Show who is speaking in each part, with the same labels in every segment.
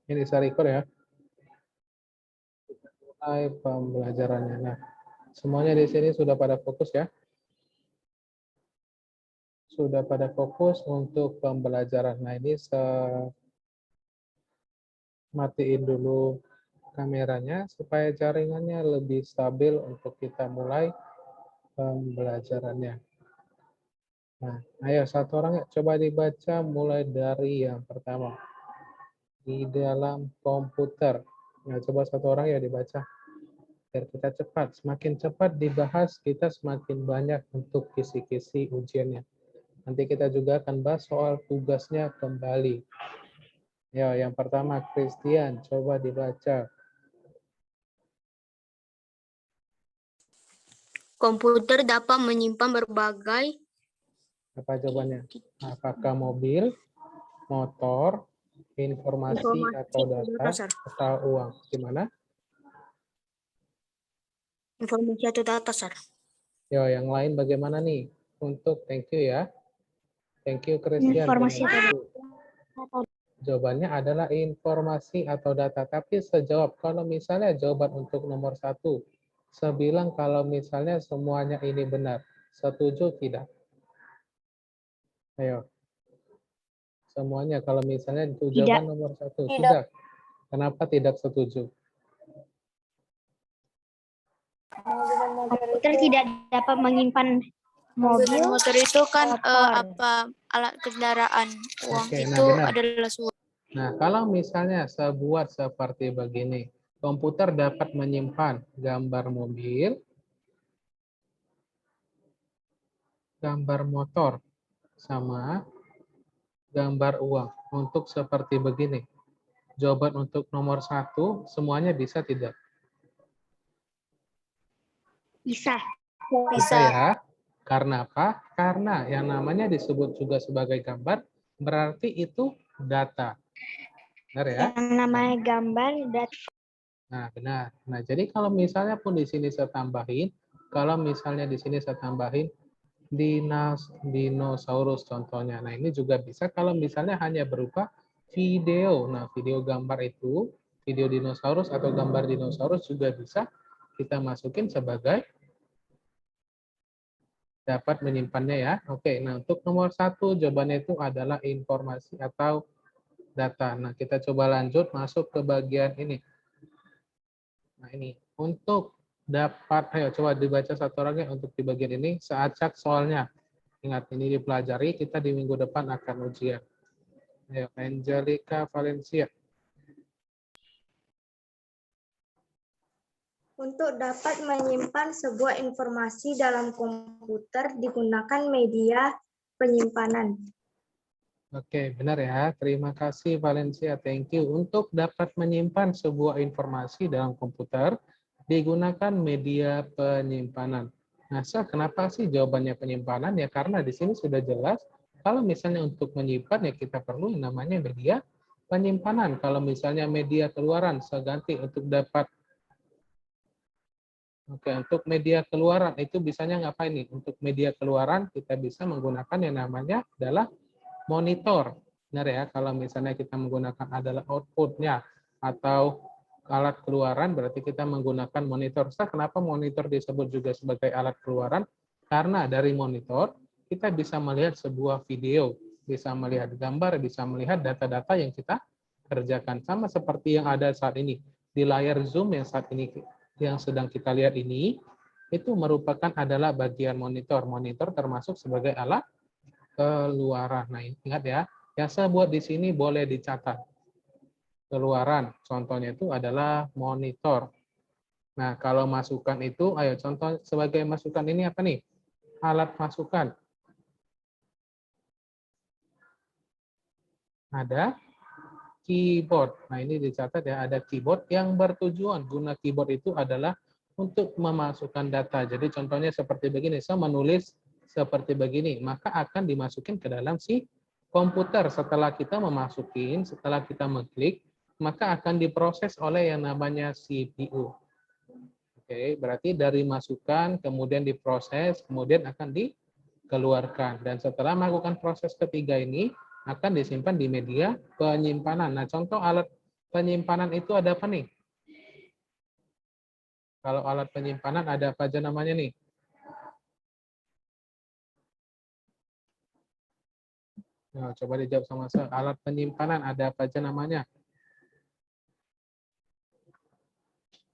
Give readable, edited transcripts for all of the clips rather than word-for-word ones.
Speaker 1: Ini saya record ya. Mulai pembelajarannya. Nah, semuanya di sini sudah pada fokus ya. Sudah pada fokus untuk pembelajaran. Nah, ini saya matiin dulu kameranya supaya jaringannya lebih stabil untuk kita mulai pembelajarannya. Nah, ayo satu orang ya, coba dibaca mulai dari yang pertama. Di dalam komputer. Nah, coba satu orang ya dibaca. Biar kita cepat. Semakin cepat dibahas, kita semakin banyak untuk kisi-kisi ujiannya. Nanti kita juga akan bahas soal tugasnya kembali. Ya, yang pertama Christian, coba dibaca.
Speaker 2: Komputer dapat menyimpan berbagai
Speaker 1: Apa jawabannya? Apakah mobil, motor, informasi atau data,
Speaker 2: Sir.
Speaker 1: atau uang? Gimana?
Speaker 2: Informasi atau data, Sir.
Speaker 1: Ya, yang lain bagaimana nih? Untuk thank you ya. Thank you Christian.
Speaker 2: Informasi atau
Speaker 1: data. Jawabannya adalah informasi atau data. Tapi sejawab, kalau misalnya jawaban untuk nomor 1, saya bilang kalau misalnya semuanya ini benar. Setuju tidak? Ayo. Semuanya kalau misalnya itu jawaban nomor 1. Tidak. Kenapa tidak setuju?
Speaker 2: Komputer tidak dapat menyimpan mobil. Motor itu kan alat kendaraan. Uang
Speaker 1: Oke,
Speaker 2: itu
Speaker 1: nah benar.
Speaker 2: adalah suatu.
Speaker 1: Nah, kalau misalnya saya buat seperti begini, komputer dapat menyimpan gambar mobil, gambar motor, sama gambar uang. Untuk seperti begini. Jawaban untuk nomor 1, semuanya bisa tidak?
Speaker 2: Bisa.
Speaker 1: Bisa ya. Karena apa? Karena yang namanya disebut juga sebagai gambar, berarti itu data. Benar ya?
Speaker 2: Yang namanya gambar dan
Speaker 1: Nah, benar. Nah, jadi kalau misalnya pun di sini saya tambahin, kalau misalnya di sini saya tambahin dinosaurus contohnya. Nah, ini juga bisa kalau misalnya hanya berupa video. Nah, video gambar itu, video dinosaurus atau gambar dinosaurus juga bisa kita masukin sebagai dapat menyimpannya ya. Oke, nah untuk nomor 1 jawabannya itu adalah informasi atau data. Nah, kita coba lanjut masuk ke bagian ini. Nah, ini untuk dapat, ayo coba dibaca satu orangnya untuk di bagian ini, saya acak soalnya. Ingat, ini dipelajari, kita di minggu depan akan ujian. Ayo, Angelica Valencia.
Speaker 3: Untuk dapat menyimpan sebuah informasi dalam komputer digunakan media penyimpanan.
Speaker 1: Oke, benar ya. Terima kasih Valencia, thank you. Untuk dapat menyimpan sebuah informasi dalam komputer, digunakan media penyimpanan. Nah, kenapa sih jawabannya penyimpanan? Ya karena di sini sudah jelas, kalau misalnya untuk menyimpan ya kita perlu yang namanya media penyimpanan. Kalau misalnya media keluaran, saya ganti untuk dapat. Oke, untuk media keluaran itu bisanya ngapain nih? Untuk media keluaran kita bisa menggunakan yang namanya adalah monitor. Benar ya, kalau misalnya kita menggunakan adalah output-nya atau alat keluaran, berarti kita menggunakan monitor. Kenapa monitor disebut juga sebagai alat keluaran? Karena dari monitor, kita bisa melihat sebuah video, bisa melihat gambar, bisa melihat data-data yang kita kerjakan. Sama seperti yang ada saat ini. Di layar Zoom yang saat ini, yang sedang kita lihat ini, itu merupakan adalah bagian monitor. Monitor termasuk sebagai alat keluaran. Nah, ingat ya, yang saya buat di sini boleh dicatat. Keluaran, contohnya itu adalah monitor. Nah, kalau masukan itu, ayo contoh sebagai masukan ini apa nih? Alat masukan. Ada keyboard. Nah, ini dicatat ya, ada keyboard yang bertujuan. Guna keyboard itu adalah untuk memasukkan data. Jadi contohnya seperti begini, saya menulis seperti begini, maka akan dimasukin ke dalam si komputer. Setelah kita memasukin, setelah kita mengklik, maka akan diproses oleh yang namanya CPU. Oke, berarti dari masukan, kemudian diproses, kemudian akan dikeluarkan. Dan setelah melakukan proses ketiga ini, akan disimpan di media penyimpanan. Nah, contoh alat penyimpanan itu ada apa nih? Kalau alat penyimpanan ada apa aja namanya nih? Nah, coba dijawab sama saya. Alat penyimpanan ada apa aja namanya?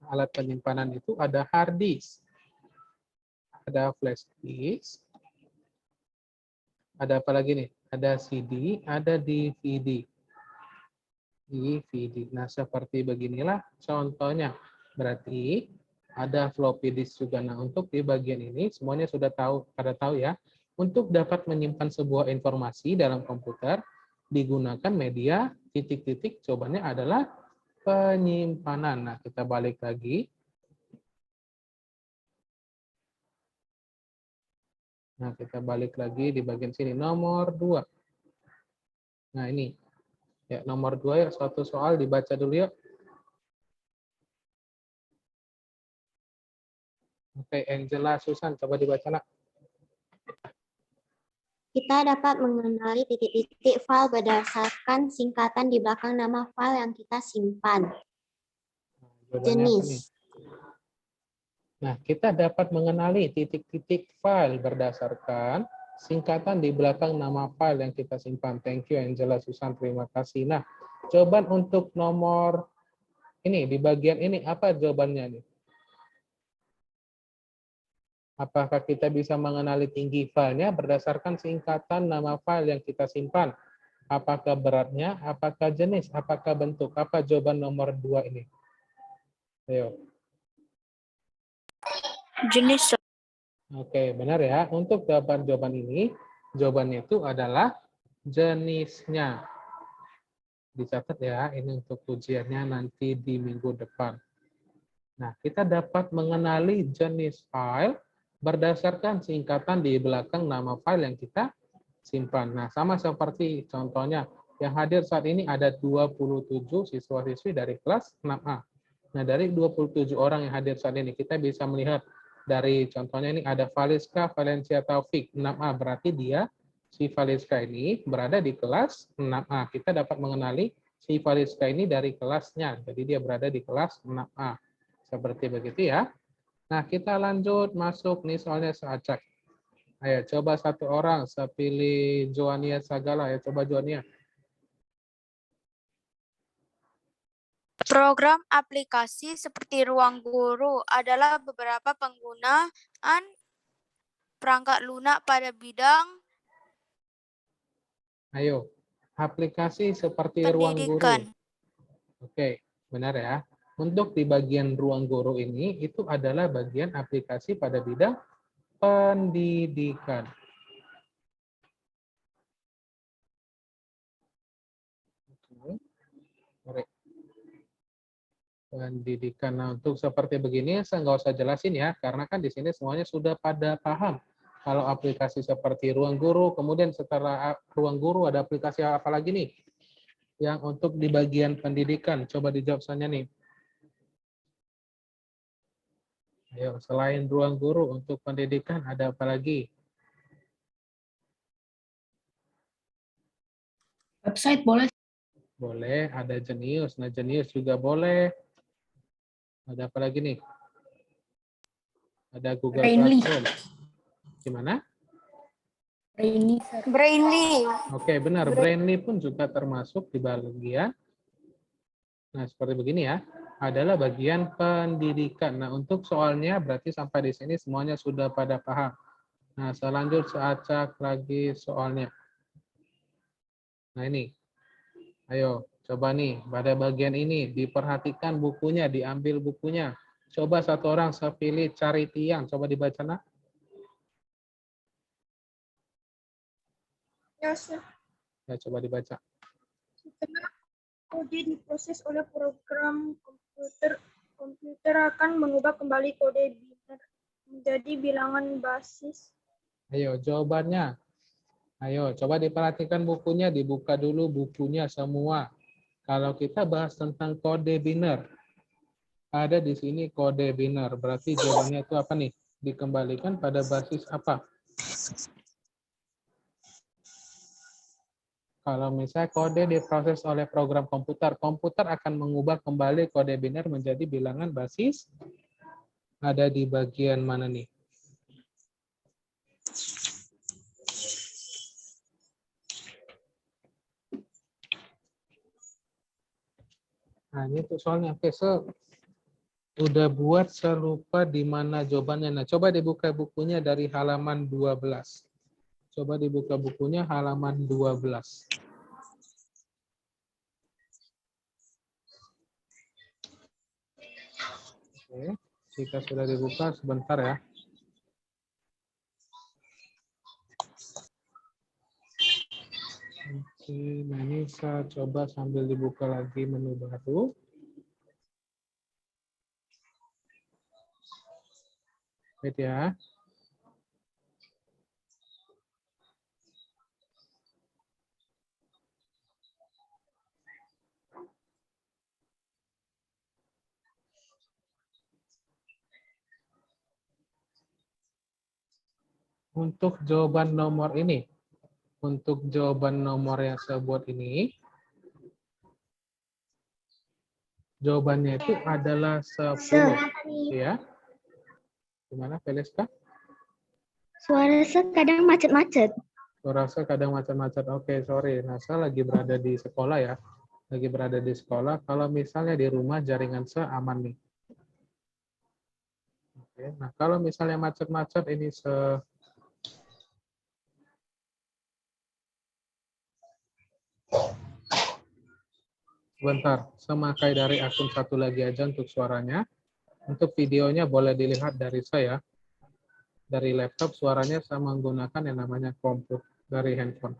Speaker 1: Alat penyimpanan itu ada hard disk, ada flash disk, ada apa lagi nih? Ada CD, ada DVD. DVD. Nah, seperti beginilah contohnya. Berarti ada floppy disk juga. Nah, untuk di bagian ini semuanya sudah tahu, pada tahu ya. Untuk dapat menyimpan sebuah informasi dalam komputer digunakan media titik-titik. Jawabannya adalah penyimpanan. Nah, kita balik lagi. Nah, kita balik lagi di bagian sini. Nomor 2. Nah, ini. Ya, nomor 2 ya, suatu soal dibaca dulu yuk. Oke, Angela, Susan, coba dibaca nak.
Speaker 4: Kita dapat mengenali titik-titik file berdasarkan singkatan di belakang nama file yang kita simpan.
Speaker 1: Jawabannya apa nih?
Speaker 4: Jenis.
Speaker 1: Nah, kita dapat mengenali titik-titik file berdasarkan singkatan di belakang nama file yang kita simpan. Thank you, Angela, Susan, terima kasih. Nah, jawaban untuk nomor ini, di bagian ini, apa jawabannya nih? Apakah kita bisa mengenali tinggi filenya berdasarkan singkatan nama file yang kita simpan? Apakah beratnya, apakah jenis, apakah bentuk? Apa jawaban nomor 2 ini? Ayo.
Speaker 2: Jenis.
Speaker 1: Oke, benar ya. Untuk jawaban-jawaban ini, jawabannya itu adalah jenisnya. Dicatat ya, ini untuk ujiannya nanti di minggu depan. Nah, kita dapat mengenali jenis file berdasarkan singkatan di belakang nama file yang kita simpan. Nah, sama seperti contohnya, yang hadir saat ini ada 27 siswa-siswi dari kelas 6A. Nah, dari 27 orang yang hadir saat ini, kita bisa melihat dari contohnya ini ada Valiska Valencia Taufik 6A, berarti dia, si Valiska ini berada di kelas 6A. Kita dapat mengenali si Valiska ini dari kelasnya, jadi dia berada di kelas 6A. Seperti begitu ya. Nah, kita lanjut masuk nih soalnya seacak. Ayo, coba satu orang, saya pilih Joania Sagala. Ya, coba Joania.
Speaker 2: Program aplikasi seperti Ruang Guru adalah beberapa penggunaan perangkat lunak pada bidang
Speaker 1: Ayo, aplikasi seperti Ruang
Speaker 2: pendidikan.
Speaker 1: Guru. Oke, benar ya. Untuk di bagian Ruang Guru ini, itu adalah bagian aplikasi pada bidang pendidikan. Pendidikan. Nah, untuk seperti begini saya nggak usah jelasin ya, karena kan di sini semuanya sudah pada paham. Kalau aplikasi seperti Ruang Guru, kemudian setelah Ruang Guru ada aplikasi apa lagi nih? Yang untuk di bagian pendidikan, coba dijawab saja nih. Ayo, selain Ruang Guru untuk pendidikan ada apa lagi?
Speaker 5: Website boleh.
Speaker 1: Boleh, ada Jenius. Nah, Jenius juga boleh. Ada apa lagi nih? Ada Google
Speaker 5: Brainly.
Speaker 1: Classroom. Gimana?
Speaker 2: Brainly.
Speaker 1: Oke, benar. Brainly pun juga termasuk di bagian. Nah, seperti begini ya. Adalah bagian pendidikan. Nah, untuk soalnya berarti sampai di sini semuanya sudah pada paham. Nah, selanjutnya saya acak lagi soalnya. Nah, ini. Ayo, coba nih. Pada bagian ini, diperhatikan bukunya, diambil bukunya. Coba satu orang saya pilih cari tiang. Coba dibaca, nak. Ya, coba dibaca.
Speaker 6: Setelah kode diproses oleh program komputer akan mengubah kembali kode biner menjadi bilangan basis.
Speaker 1: Ayo, jawabannya. Ayo, coba diperhatikan bukunya, dibuka dulu bukunya semua. Kalau kita bahas tentang kode biner, ada di sini kode biner. Berarti jawabannya itu apa nih? Dikembalikan pada basis apa? Kalau misalnya kode diproses oleh program komputer, komputer akan mengubah kembali kode biner menjadi bilangan basis. Ada di bagian mana nih? Nah, ini tuh soalnya. Oke, udah buat selupa di mana jawabannya. Nah, coba dibuka bukunya dari halaman 12. Coba dibuka bukunya halaman 12. Oke, jika sudah dibuka, sebentar ya. Oke, nah ini saya coba sambil dibuka lagi menu baru. Wait ya. Untuk jawaban nomor ini, untuk jawaban nomor yang saya buat ini, jawabannya itu adalah 10. Ya. Gimana, Feliska?
Speaker 4: Suara kadang macet-macet.
Speaker 1: Suara saya kadang macam-macam. Oke, sorry. Nah, saya lagi berada di sekolah ya. Lagi berada di sekolah. Kalau misalnya di rumah jaringan saya aman nih. Oke. Nah, kalau misalnya macet-macet ini sebentar, saya pakai dari akun satu lagi aja untuk suaranya. Untuk videonya boleh dilihat dari saya. Dari laptop suaranya saya menggunakan yang namanya komputer dari handphone.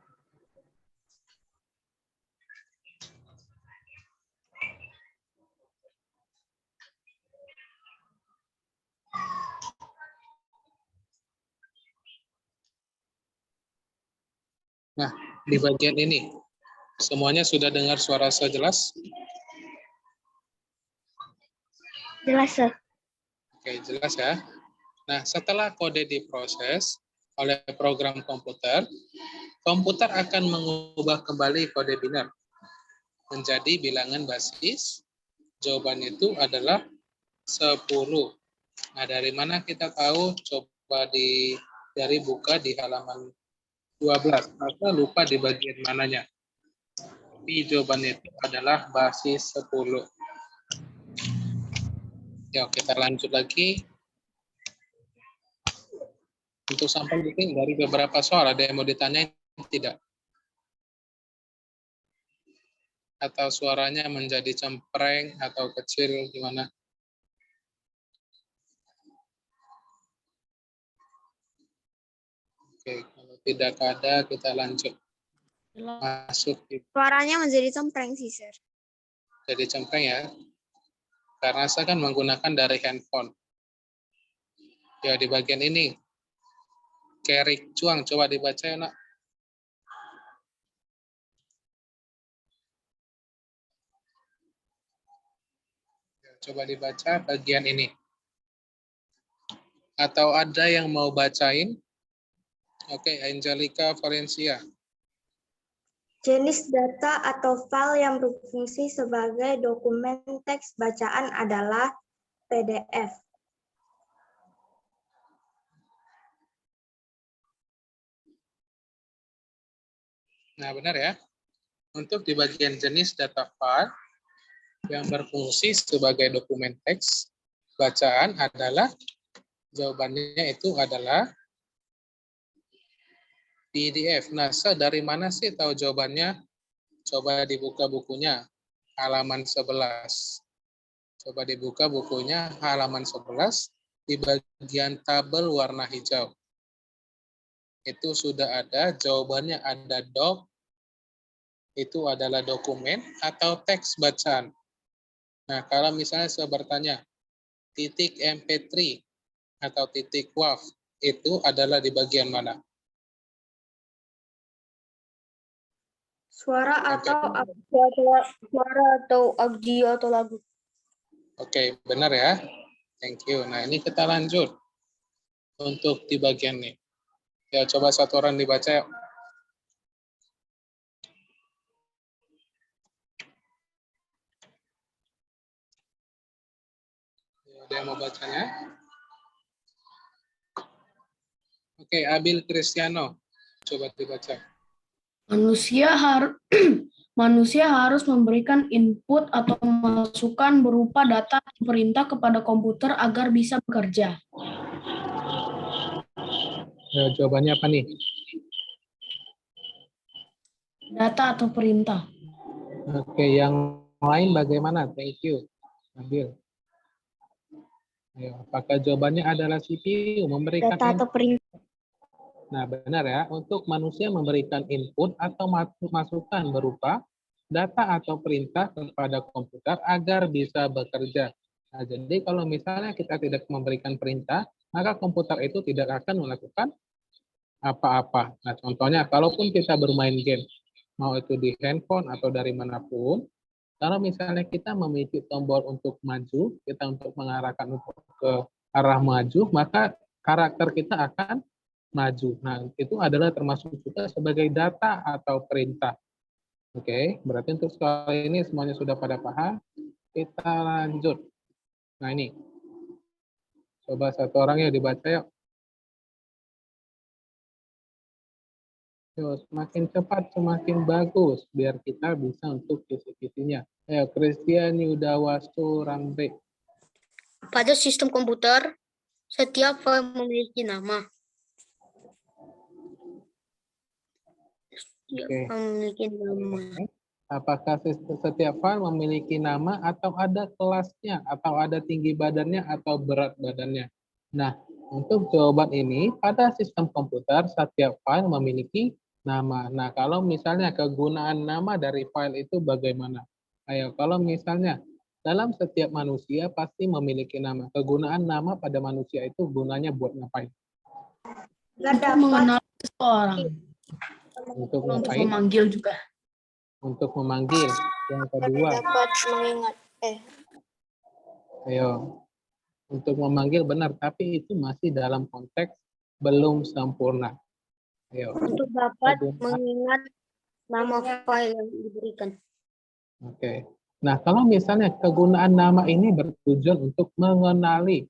Speaker 1: Nah, di bagian ini, semuanya sudah dengar suara saya jelas?
Speaker 4: Jelas, Sir.
Speaker 1: Oke, jelas ya. Nah, setelah kode diproses oleh program komputer, komputer akan mengubah kembali kode biner menjadi bilangan basis. Jawabannya itu adalah 10. Nah, dari mana kita tahu? Coba dari buka di halaman 12. Maka lupa di bagian mananya. Tapi jawabannya itu adalah basis 10. Ya, kita lanjut lagi. Untuk sampel bikin dari beberapa soal, ada yang mau ditanyain tidak? Atau suaranya menjadi cempreng atau kecil, gimana? Oke, kalau tidak ada, kita lanjut. Masuk di
Speaker 2: Suaranya menjadi cempreng sih, Sir.
Speaker 1: jadi cempreng ya. Karena saya kan menggunakan dari handphone. Ya, di bagian ini. Kerik cuang, coba dibaca ya, Nak. Ya, coba dibaca bagian ini. Atau ada yang mau bacain? Oke, Angelica Valencia.
Speaker 3: Jenis data atau file yang berfungsi sebagai dokumen teks bacaan adalah PDF.
Speaker 1: Nah, benar ya. Untuk di bagian jenis data file yang berfungsi sebagai dokumen teks bacaan adalah, jawabannya itu adalah PDF. Nah, dari mana sih tahu jawabannya? Coba dibuka bukunya, halaman 11. Coba dibuka bukunya, halaman 11, di bagian tabel warna hijau. Itu sudah ada, jawabannya ada doc, itu adalah dokumen atau teks bacaan. Nah, kalau misalnya saya bertanya, titik MP3 atau titik WAV, itu adalah di bagian mana?
Speaker 6: Suara atau audio atau lagu.
Speaker 1: Oke, benar ya. Thank you. Nah, ini kita lanjut. Untuk di bagian ini. Ya, coba satu orang dibaca. Ada yang mau bacanya? Oke, Abil Cristiano. Coba dibaca.
Speaker 5: Manusia harus memberikan input atau masukan berupa data atau perintah kepada komputer agar bisa bekerja.
Speaker 1: Jawabannya apa nih?
Speaker 5: Data atau perintah.
Speaker 1: Oke, yang lain bagaimana? Thank you, Abil. Ayo, apakah jawabannya adalah CPU, memberikan
Speaker 2: Data atau perintah.
Speaker 1: Nah, benar ya. Untuk manusia memberikan input atau masukan berupa data atau perintah kepada komputer agar bisa bekerja. Nah, jadi kalau misalnya kita tidak memberikan perintah, maka komputer itu tidak akan melakukan apa-apa. Nah, contohnya, kalaupun kita bermain game, mau itu di handphone atau dari manapun, kalau misalnya kita memiliki tombol untuk maju, kita untuk mengarahkan untuk ke arah maju, maka karakter kita akan maju. Nah, itu adalah termasuk juga sebagai data atau perintah. Oke, berarti untuk sekali ini semuanya sudah pada paham. Kita lanjut. Nah, ini. Coba satu orang ya dibaca yuk. Yuk, semakin cepat semakin bagus biar kita bisa untuk kisi-kisinya. Ayo, Christian Yudawastu Rambe.
Speaker 7: Pada sistem komputer, setiap file memiliki nama.
Speaker 1: Oke.
Speaker 7: Memiliki nama.
Speaker 1: Apakah setiap file memiliki nama atau ada kelasnya, atau ada tinggi badannya, atau berat badannya? Nah, untuk jawaban ini, pada sistem komputer, setiap file memiliki nama. Nah, kalau misalnya kegunaan nama dari file itu bagaimana? Ayo, kalau misalnya dalam setiap manusia pasti memiliki nama. Kegunaan nama pada manusia itu gunanya buat ngapain?
Speaker 5: Untuk mengenal seseorang.
Speaker 1: Untuk
Speaker 5: Untuk
Speaker 1: ngapain?
Speaker 5: memanggil juga.
Speaker 1: Untuk memanggil. Yang kedua.
Speaker 2: Dapat mengingat.
Speaker 1: Ayo. Untuk memanggil benar, tapi itu masih dalam konteks belum sempurna. Ayo.
Speaker 7: Untuk dapat
Speaker 1: Kegunaan.
Speaker 7: mengingat nama file yang diberikan.
Speaker 1: Oke. Nah, kalau misalnya kegunaan nama ini bertujuan untuk mengenali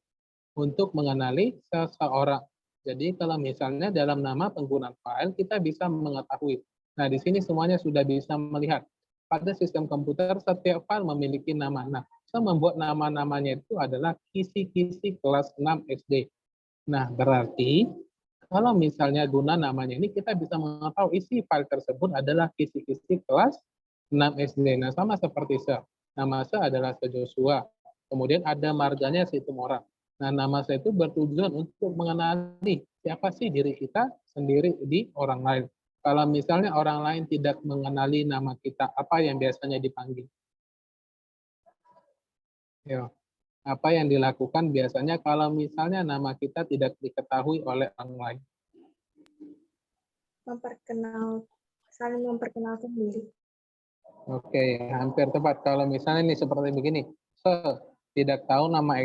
Speaker 1: seseorang. Jadi kalau misalnya dalam nama penggunaan file kita bisa mengetahui. Nah, di sini semuanya sudah bisa melihat. Pada sistem komputer setiap file memiliki nama. Nah, saya membuat nama-namanya itu adalah kisi-kisi kelas 6 SD. Nah, berarti kalau misalnya guna namanya ini kita bisa mengetahui isi file tersebut adalah kisi-kisi kelas 6 SD. Nah, sama seperti saya. Nama saya adalah Joshua. Kemudian ada marganya Situmorang. Nah, nama saya itu bertujuan untuk mengenali siapa sih diri kita sendiri di orang lain. Kalau misalnya orang lain tidak mengenali nama kita, apa yang biasanya dipanggil? Ya, apa yang dilakukan biasanya kalau misalnya nama kita tidak diketahui oleh orang lain?
Speaker 3: Saling memperkenalkan diri.
Speaker 1: Oke, hampir tepat. Kalau misalnya ini seperti begini, tidak tahu nama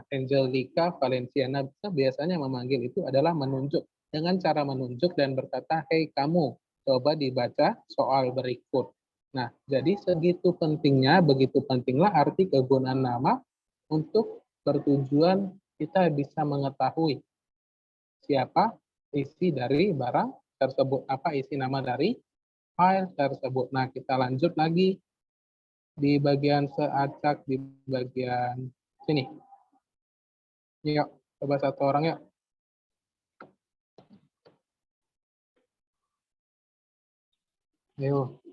Speaker 1: Angelica Valenciana, biasanya memanggil itu adalah menunjuk. Dengan cara menunjuk dan berkata, hei kamu, coba dibaca soal berikut. Nah, jadi segitu pentingnya, begitu pentinglah arti kegunaan nama untuk bertujuan kita bisa mengetahui siapa isi dari barang tersebut, apa isi nama dari file tersebut. Nah, kita lanjut lagi di bagian seacak di bagian sini. Yuk, coba satu orang yuk. Yuk.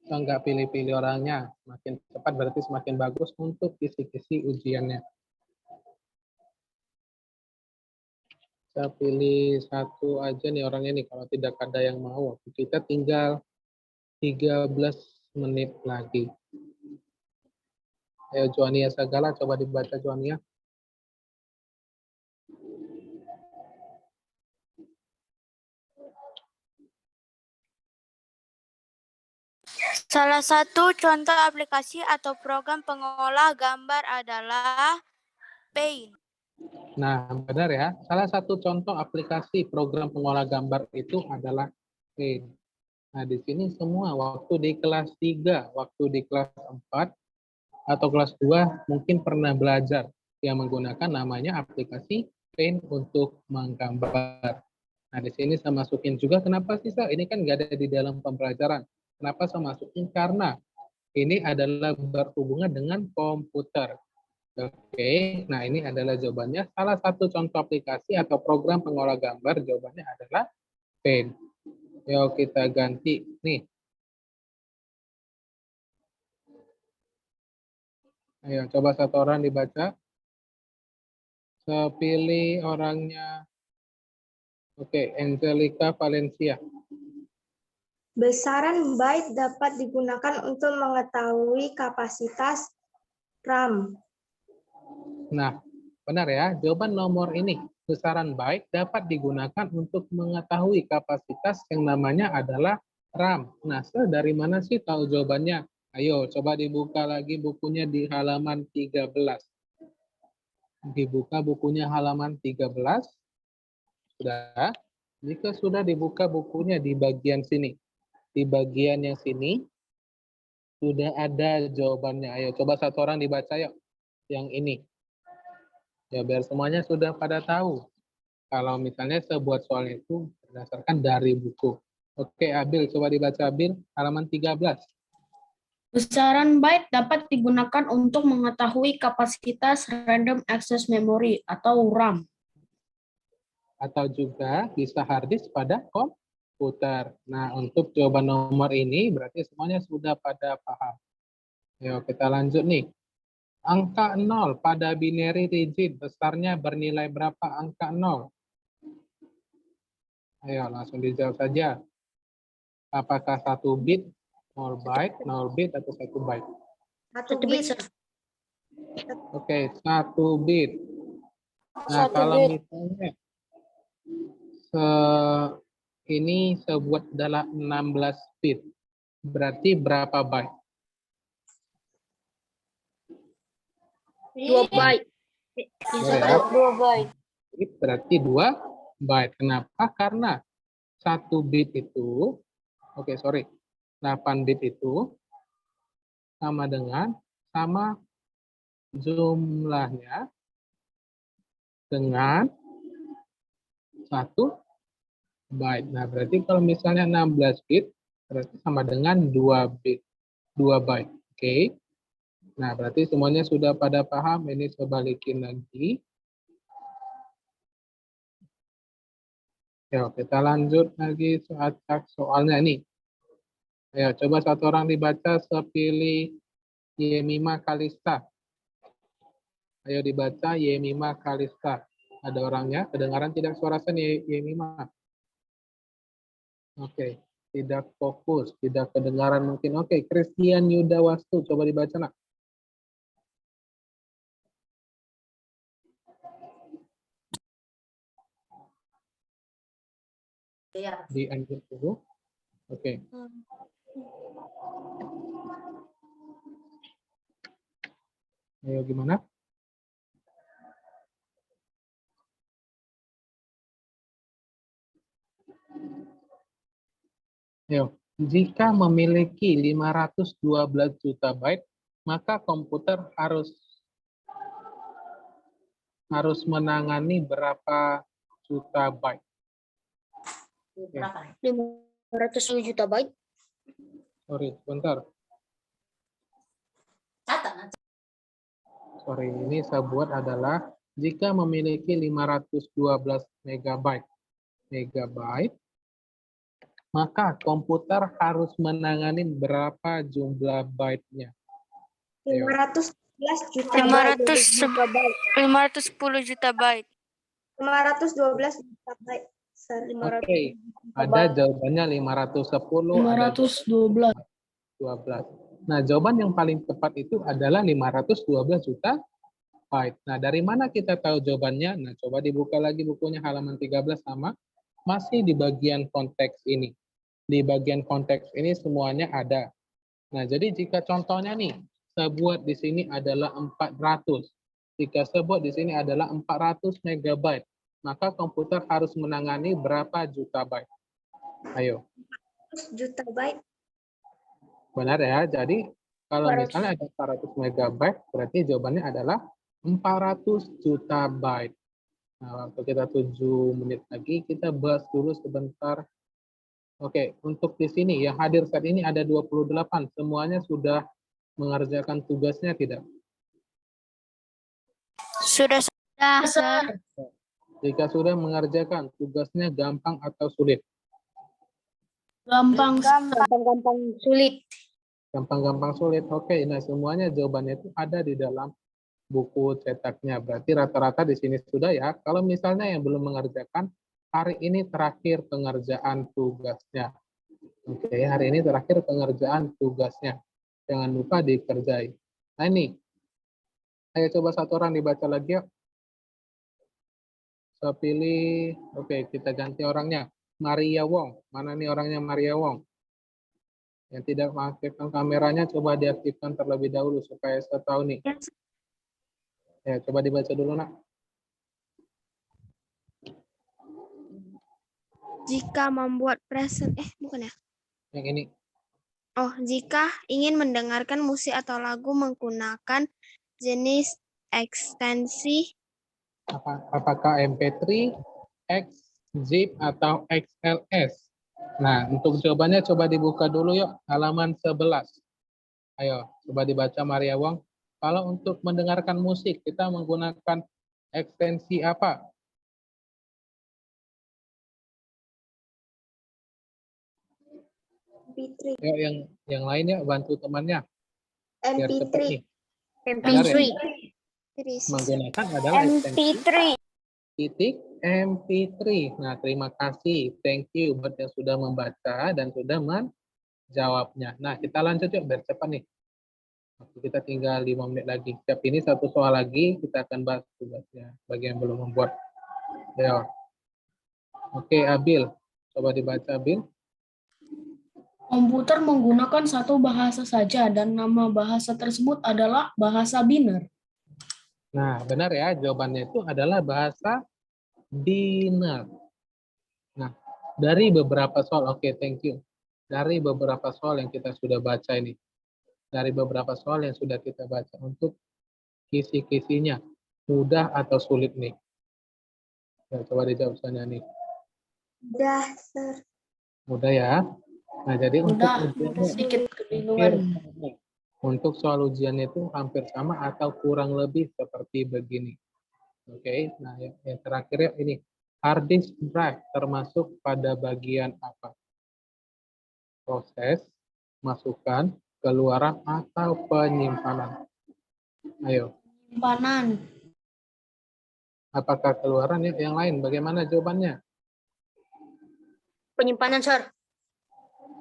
Speaker 1: Enggak pilih-pilih orangnya. Semakin cepat berarti semakin bagus untuk kisi-kisi ujiannya. Saya pilih satu aja nih orangnya nih. Kalau tidak ada yang mau, kita tinggal 13 menit lagi. Ayo Joania Sagala, coba dibaca Joania.
Speaker 2: Salah satu contoh aplikasi atau program pengolah gambar adalah Paint.
Speaker 1: Nah, benar ya. Salah satu contoh aplikasi program pengolah gambar itu adalah Paint. Nah, di sini semua waktu di kelas 3, waktu di kelas 4, atau kelas 2 mungkin pernah belajar yang menggunakan namanya aplikasi Paint untuk menggambar. Nah, di sini saya masukin juga, kenapa sih, Sa? Ini kan nggak ada di dalam pembelajaran. Kenapa saya masukin? Karena ini adalah berhubungan dengan komputer. Oke, nah ini adalah jawabannya. Salah satu contoh aplikasi atau program pengolah gambar, jawabannya adalah Paint. Yuk kita ganti nih. Ayo, coba satu orang dibaca. Pilih orangnya. Oke, Angelica Valencia.
Speaker 3: Besaran byte dapat digunakan untuk mengetahui kapasitas RAM.
Speaker 1: Nah, benar ya. Jawaban nomor ini. Besaran byte dapat digunakan untuk mengetahui kapasitas yang namanya adalah RAM. Nah, dari mana sih tahu jawabannya? Ayo, coba dibuka lagi bukunya di halaman 13. Dibuka bukunya halaman 13. Sudah. Jika sudah dibuka bukunya di bagian sini. Di bagian yang sini, sudah ada jawabannya. Ayo, coba satu orang dibaca yuk. Yang ini. Ya, biar semuanya sudah pada tahu. Kalau misalnya sebuah soal itu berdasarkan dari buku. Oke, Abil, coba dibaca Abil, halaman 13.
Speaker 5: Besaran byte dapat digunakan untuk mengetahui kapasitas random access memory atau RAM.
Speaker 1: Atau juga bisa hard disk pada komputer. Nah, untuk jawaban nomor ini berarti semuanya sudah pada paham. Yuk, kita lanjut nih. Angka 0 pada binary rigid besarnya bernilai berapa angka 0? Ayo, langsung dijawab saja. Apakah 1 bit, 0 byte, 0 bit, atau 1 byte?
Speaker 3: 1
Speaker 7: 1 bit, Sir.
Speaker 1: Oke, 1 bit. Nah, kalau misalnya ini sebuat adalah 16 bit, berarti berapa byte?
Speaker 7: 2 byte.
Speaker 1: Ya,
Speaker 7: 2 byte.
Speaker 1: berarti 2 byte. Kenapa? Karena 1 bit itu, 8 bit itu sama jumlahnya dengan 1 byte. Nah, berarti kalau misalnya 16 bit, berarti sama dengan 2 bit, 2 byte. Oke. Nah, berarti semuanya sudah pada paham. Ini saya balikin lagi. Yuk, kita lanjut lagi soalnya ini. Ayo, coba satu orang dibaca sepilih Yemima Kalista. Ayo dibaca Yemima Kalista. Ada orangnya? Kedengaran tidak suara saya Yemima? Oke, tidak fokus, tidak kedengaran mungkin. Oke, Christian Yuda Wastu, coba dibaca nak. Di unmute dulu. Oke. Ayo gimana? Ayo, jika memiliki 512 juta byte, maka komputer harus menangani berapa juta byte?
Speaker 7: 500 juta byte.
Speaker 1: Sorry, bentar. Sorry, ini saya buat adalah jika memiliki 512 megabyte, maka komputer harus menangani berapa jumlah byte-nya?
Speaker 3: 512 juta byte.
Speaker 2: 510 juta byte.
Speaker 3: 512 juta byte.
Speaker 1: Oke, ada jawabannya 510, ada
Speaker 5: 512.
Speaker 1: 12. Nah, jawaban yang paling tepat itu adalah 512 juta byte. Nah, dari mana kita tahu jawabannya? Nah, coba dibuka lagi bukunya halaman 13 sama. Masih di bagian konteks ini. Di bagian konteks ini semuanya ada. Nah, jadi jika contohnya nih, saya buat di sini adalah 400. Jika saya buat di sini adalah 400 megabyte, maka komputer harus menangani berapa juta byte? Ayo.
Speaker 3: 100 juta byte.
Speaker 1: Benar ya, jadi Kalau misalnya ada 400 megabyte, berarti jawabannya adalah 400 juta byte. Nah, waktu kita 7 menit lagi, kita bahas dulu sebentar. Oke, untuk di sini yang hadir saat ini ada 28. Semuanya sudah mengerjakan tugasnya tidak?
Speaker 2: Sudah,
Speaker 5: Sir.
Speaker 1: Jika sudah mengerjakan, tugasnya gampang atau sulit?
Speaker 5: Gampang.
Speaker 7: Gampang-gampang sulit.
Speaker 1: Gampang-gampang sulit. Oke, nah semuanya jawabannya itu ada di dalam buku cetaknya. Berarti rata-rata di sini sudah ya. Kalau misalnya yang belum mengerjakan, hari ini terakhir pengerjaan tugasnya. Oke, hari ini terakhir pengerjaan tugasnya. Jangan lupa dikerjai. Nah ini, ayo coba satu orang dibaca lagi yuk. Saya pilih, oke kita ganti orangnya. Maria Wong. Mana nih orangnya Maria Wong? Yang tidak mengaktifkan kameranya, coba diaktifkan terlebih dahulu supaya saya tahu nih. Ya, coba dibaca dulu, Nak.
Speaker 2: jika membuat bukan ya?
Speaker 1: Yang ini.
Speaker 2: Oh, jika ingin mendengarkan musik atau lagu menggunakan jenis ekstensi
Speaker 1: Apakah MP3, X, Zip, atau XLS? Nah, untuk jawabannya coba dibuka dulu yuk, halaman 11. Ayo, coba dibaca Maria Wong. Kalau untuk mendengarkan musik, kita menggunakan ekstensi apa?
Speaker 3: MP3.
Speaker 1: Yuk, yang lain ya, bantu temannya. Biar cepat
Speaker 3: MP3.
Speaker 1: nih.
Speaker 7: MP3.
Speaker 1: Menggunakan adalah ekstensi
Speaker 7: MP3.
Speaker 1: titik MP3. Nah, terima kasih. Thank you buat yang sudah membaca dan sudah menjawabnya. Nah, kita lanjut yuk, biar cepat nih. Waktu kita tinggal 5 menit lagi. Setiap ini satu soal lagi, kita akan bahas tugasnya. Bagi yang belum membuat. Ya. Oke, Abil. Coba dibaca, Abil.
Speaker 5: Komputer menggunakan satu bahasa saja dan nama bahasa tersebut adalah bahasa biner.
Speaker 1: Nah, benar ya. Jawabannya itu adalah bahasa biner. Nah, dari beberapa soal, oke, thank you. Dari beberapa soal yang kita sudah baca ini. Dari beberapa soal yang sudah kita baca untuk kisi-kisinya. Mudah atau sulit nih? Ya, coba dijawab sana nih.
Speaker 3: Udah, Sir.
Speaker 1: Mudah ya. Nah, jadi
Speaker 5: Udah,
Speaker 1: untuk ujiannya
Speaker 5: sedikit
Speaker 1: hampir
Speaker 5: kebingungan.
Speaker 1: sama. Untuk soal ujiannya itu hampir sama atau kurang lebih seperti begini. Oke, nah yang terakhir ya ini. Hard disk drive termasuk pada bagian apa? Proses, masukan, keluaran, atau penyimpanan? Ayo,
Speaker 5: Simpanan.
Speaker 1: apakah keluaran ya? Yang lain bagaimana jawabannya?
Speaker 7: Penyimpanan, Sir.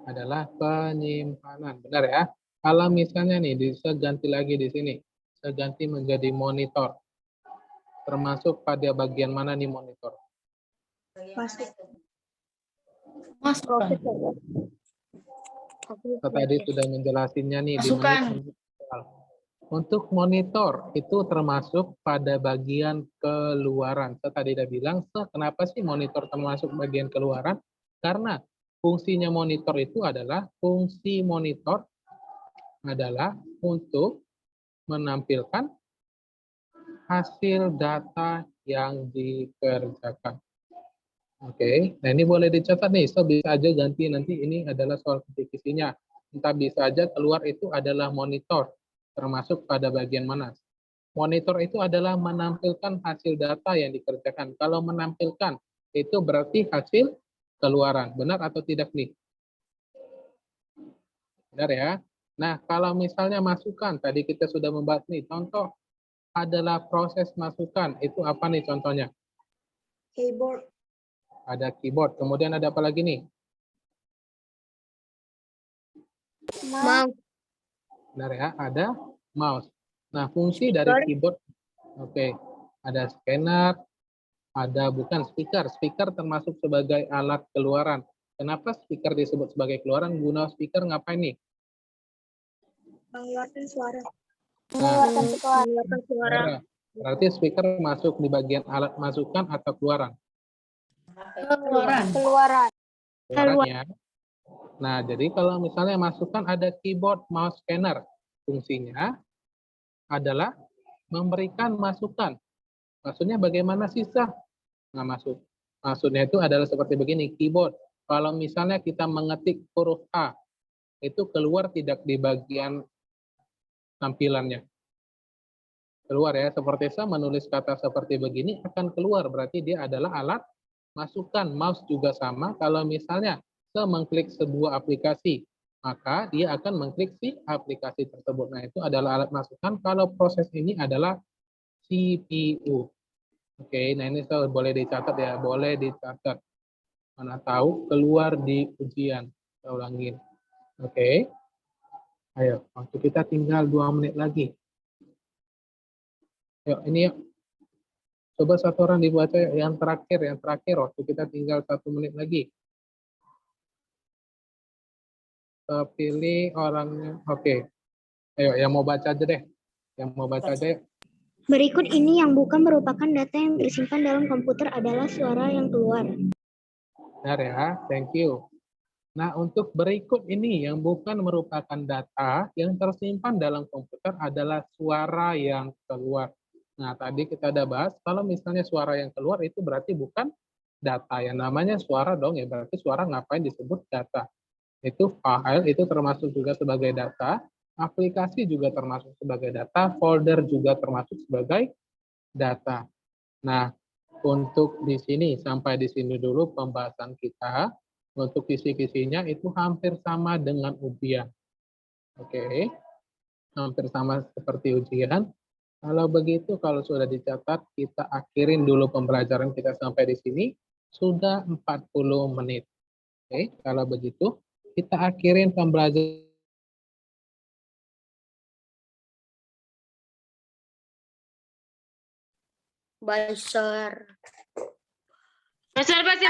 Speaker 1: Adalah penyimpanan. Benar ya? Kalau misalnya nih, saya ganti lagi di sini. Saya ganti menjadi monitor. Termasuk pada bagian mana nih monitor?
Speaker 3: Masuk.
Speaker 5: Masukkan.
Speaker 1: Saya tadi sudah menjelasinya nih di
Speaker 5: Masukkan.
Speaker 1: menit. Untuk monitor itu termasuk pada bagian keluaran. Saya tadi udah bilang, kenapa sih monitor termasuk bagian keluaran? Karena fungsinya monitor itu adalah untuk menampilkan hasil data yang dikerjakan. Oke, nah ini boleh dicatat nih, so bisa aja ganti nanti ini adalah soal kisi-kisinya. Entah bisa aja keluar itu adalah monitor, termasuk pada bagian mana. Monitor itu adalah menampilkan hasil data yang dikerjakan. Kalau menampilkan, itu berarti hasil keluaran. Benar atau tidak nih? Benar ya? Nah, kalau misalnya masukan, tadi kita sudah membahas nih, contoh adalah proses masukan. Itu apa nih contohnya?
Speaker 3: Keyboard.
Speaker 1: Ada keyboard. Kemudian ada apa lagi nih?
Speaker 7: Mouse.
Speaker 1: Benar ya, ada mouse. Nah, fungsi dari keyboard, oke, ada scanner, ada bukan speaker. Speaker termasuk sebagai alat keluaran. Kenapa speaker disebut sebagai keluaran? Guna speaker ngapain nih?
Speaker 3: Mengeluarkan suara.
Speaker 7: Mengeluarkan suara.
Speaker 1: Berarti speaker masuk di bagian alat masukan atau keluaran?
Speaker 5: Keluaran.
Speaker 1: Keluarannya. Nah, jadi kalau misalnya masukan ada keyboard, mouse, scanner. fungsinya adalah memberikan masukan. Maksudnya bagaimana sih, Sah? Nah, maksudnya itu adalah seperti begini, keyboard. Kalau misalnya kita mengetik huruf A, itu keluar tidak di bagian tampilannya. Keluar ya, seperti saya menulis kata seperti begini akan keluar, berarti dia adalah alat masukan. Mouse juga sama, kalau misalnya saya mengklik sebuah aplikasi, maka dia akan mengklik si aplikasi tersebut. Nah, itu adalah alat masukan kalau proses ini adalah CPU. Oke, nah ini saya boleh dicatat ya, boleh dicatat. Mana tahu keluar di ujian. Saya ulangin. Oke. Ayo, waktu kita tinggal 2 menit lagi. Yuk, ini yuk. Coba satu orang dibaca yang terakhir waktu kita tinggal 1 menit lagi. Pilih orangnya. Oke. Ayo, yang mau baca aja deh. Yang mau baca aja yuk.
Speaker 4: Berikut ini yang bukan merupakan data yang tersimpan dalam komputer adalah suara yang keluar.
Speaker 1: Benar ya, thank you. Nah, untuk berikut ini yang bukan merupakan data yang tersimpan dalam komputer adalah suara yang keluar. Nah, tadi kita ada bahas, kalau misalnya suara yang keluar itu berarti bukan data. Yang namanya suara dong, ya berarti suara ngapain disebut data. Itu file, itu termasuk juga sebagai data, aplikasi juga termasuk sebagai data, folder juga termasuk sebagai data. Nah, untuk di sini, sampai di sini dulu pembahasan kita. Untuk kisi-kisinya itu hampir sama dengan ujian. Oke, hampir sama seperti ujian. Kalau begitu, kalau sudah dicatat, kita akhirin dulu pembelajaran kita sampai di sini. Sudah 40 menit. Oke, kalau begitu, kita akhirin pembelajaran.
Speaker 7: Bye, sir. Sir, pasti